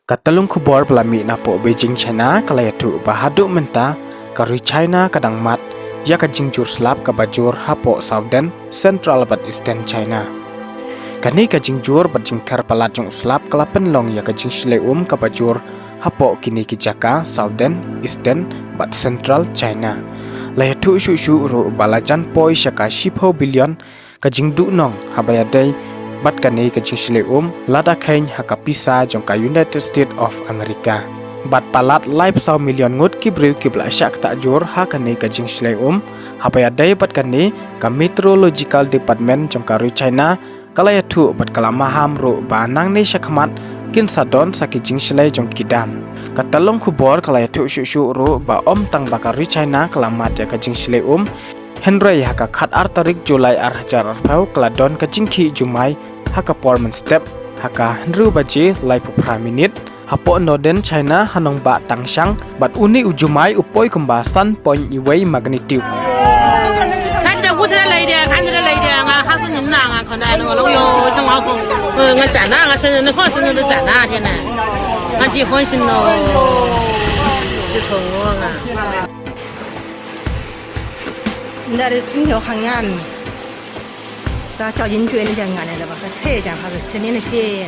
Katalung kubor pelami napo Beijing China kalayatu bahadu menta kari China kadang mat ya kajing jur slap kabajur hapo Southern Central bat Eastern China. Kani kajing jur bajing ter palat jung slap kalapen long ya kajing shleum kabajur hapo kini kijaka Southern Eastern bat Central China. Layatu shu ru balajan poi shaka shipho billion kajing du nong habayadai bat kani kajing shleum lada kain hakapisa jongka United States of America. Bat palat live saw million ngut kibriu kibla syak tak jur ha kani kajing shleum habayadai bat kani ka Meteorological Department jongka ru China kalayatu bat kalamaham ru banang ni syakmat kin sadon sakijing shlei jong kidam. Katalong kubor kalayatu shu ru ba om tang bakari China kalamat ya kajing shleum Henry haka khat artarik Julai arhajar arpau keladon kajingki jumai haka porman step haka Henry baji lai prime minute hapo Northern China hanong ba tangsang bat uni ujumai upoi kembasan point iwei magnitude. 看着不是来的，看着来的，俺还是人呐，俺看到那个老哟，正好空，俺站那，俺生日的话，生日都站那天呢，俺结婚行了，记错我啊。 Dari tinggal hangan, dah cakap jenjui ni jangan ada, bahkan saya jangan harus seni ni jen.